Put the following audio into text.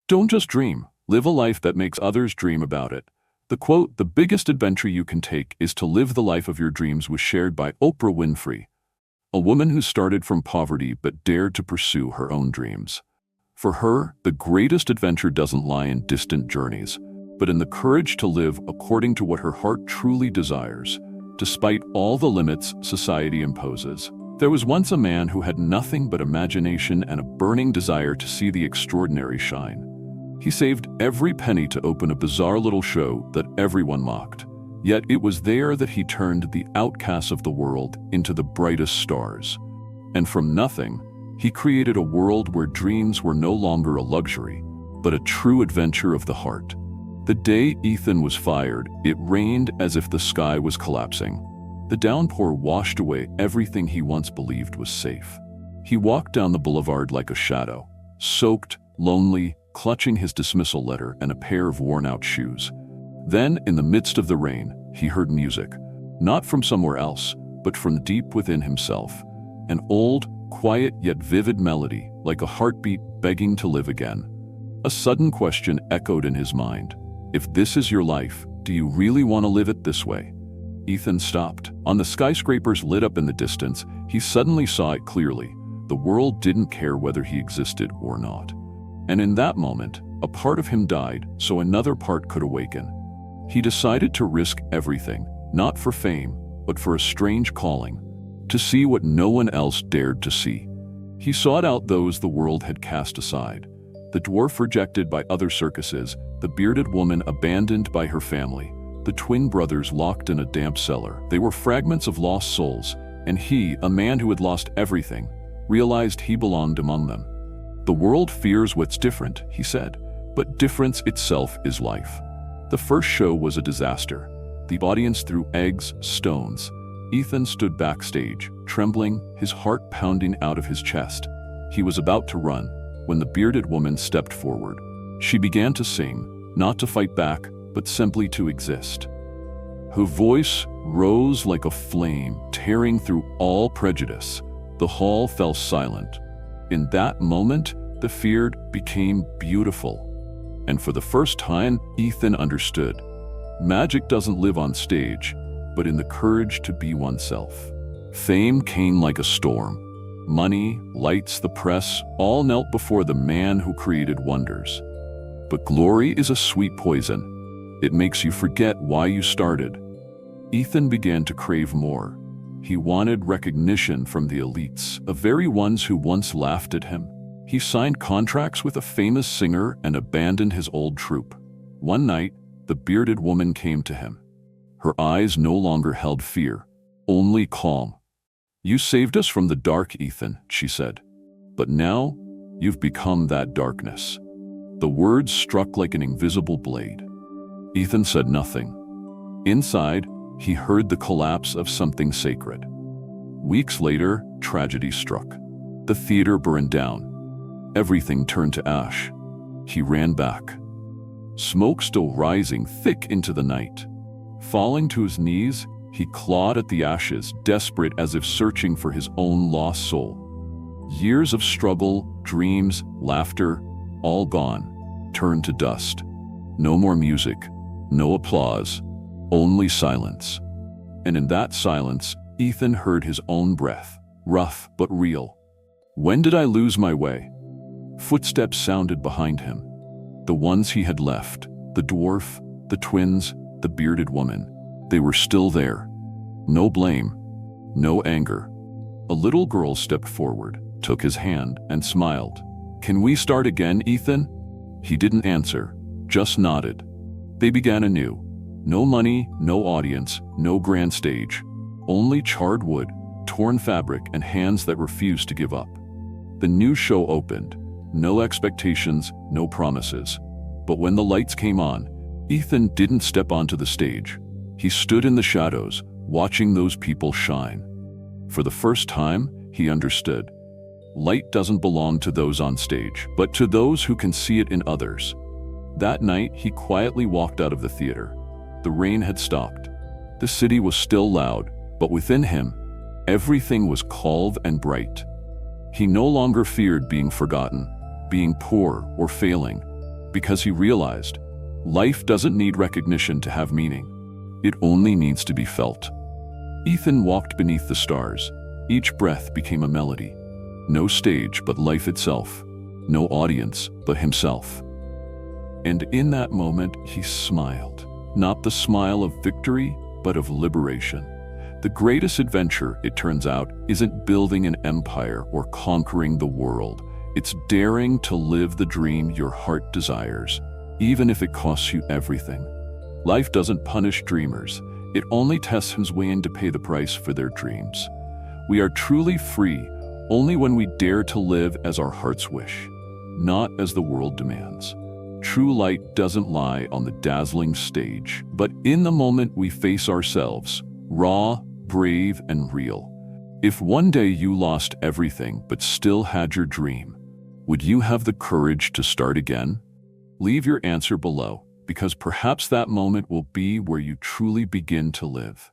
Don't just dream, live a life that makes others dream about it. The quote, "The biggest adventure you can take is to live the life of your dreams," was shared by Oprah Winfrey, a woman who started from poverty but dared to pursue her own dreams. For her, the greatest adventure doesn't lie in distant journeys, but in the courage to live according to what her heart truly desires, despite all the limits society imposes. There was once a man who had nothing but imagination and a burning desire to see the extraordinary shine. He saved every penny to open a bizarre little show that everyone mocked. Yet it was there that he turned the outcasts of the world into the brightest stars. And from nothing, he created a world where dreams were no longer a luxury, but a true adventure of the heart. The day Ethan was fired, it rained as if the sky was collapsing. The downpour washed away everything he once believed was safe. He walked down the boulevard like a shadow, soaked, lonely, clutching his dismissal letter and a pair of worn-out shoes. Then, in the midst of the rain, he heard music, not from somewhere else, but from deep within himself. An old, quiet yet vivid melody, like a heartbeat begging to live again. A sudden question echoed in his mind. If this is your life, do you really want to live it this way? Ethan stopped. On the skyscrapers lit up in the distance, he suddenly saw it clearly. The world didn't care whether he existed or not. And in that moment, a part of him died so another part could awaken. He decided to risk everything, not for fame, but for a strange calling, to see what no one else dared to see. He sought out those the world had cast aside. The dwarf rejected by other circuses, the bearded woman abandoned by her family, the twin brothers locked in a damp cellar. They were fragments of lost souls, and he, a man who had lost everything, realized he belonged among them. The world fears what's different, he said, but difference itself is life. The first show was a disaster. The audience threw eggs, stones. Ethan stood backstage, trembling, his heart pounding out of his chest. He was about to run, when the bearded woman stepped forward. She began to sing, not to fight back, but simply to exist. Her voice rose like a flame, tearing through all prejudice. The hall fell silent. In that moment, the feared became beautiful. And for the first time, Ethan understood. Magic doesn't live on stage, but in the courage to be oneself. Fame came like a storm. Money, lights, the press, all knelt before the man who created wonders. But glory is a sweet poison. It makes you forget why you started. Ethan began to crave more. He wanted recognition from the elites, the very ones who once laughed at him. He signed contracts with a famous singer and abandoned his old troupe. One night, the bearded woman came to him. Her eyes no longer held fear, only calm. "You saved us from the dark, Ethan," she said. "But now, you've become that darkness." The words struck like an invisible blade. Ethan said nothing. Inside, he heard the collapse of something sacred. Weeks later, tragedy struck. The theater burned down. Everything turned to ash. He ran back. Smoke still rising thick into the night. Falling to his knees, he clawed at the ashes, desperate as if searching for his own lost soul. Years of struggle, dreams, laughter, all gone, turned to dust. No more music, no applause, only silence. And in that silence, Ethan heard his own breath, rough but real. "When did I lose my way?" Footsteps sounded behind him. The ones he had left, the dwarf, the twins, the bearded woman, they were still there. No blame, no anger. A little girl stepped forward, took his hand, and smiled. "Can we start again, Ethan?" He didn't answer, just nodded. They began anew. No money, no audience, no grand stage. Only charred wood, torn fabric, and hands that refused to give up. The new show opened. No expectations, no promises. But when the lights came on, Ethan didn't step onto the stage. He stood in the shadows, watching those people shine. For the first time, he understood. Light doesn't belong to those on stage, but to those who can see it in others. That night, he quietly walked out of the theater. The rain had stopped. The city was still loud, but within him, everything was calm and bright. He no longer feared being forgotten, being poor or failing. Because he realized, life doesn't need recognition to have meaning. It only needs to be felt. Ethan walked beneath the stars. Each breath became a melody. No stage, but life itself. No audience, but himself. And in that moment, he smiled. Not the smile of victory, but of liberation. The greatest adventure, it turns out, isn't building an empire or conquering the world. It's daring to live the dream your heart desires, even if it costs you everything. Life doesn't punish dreamers. It only tests who's willing to pay the price for their dreams. We are truly free only when we dare to live as our hearts wish, not as the world demands. True light doesn't lie on the dazzling stage, but in the moment we face ourselves, raw, brave, and real. If one day you lost everything but still had your dream, would you have the courage to start again? Leave your answer below, because perhaps that moment will be where you truly begin to live.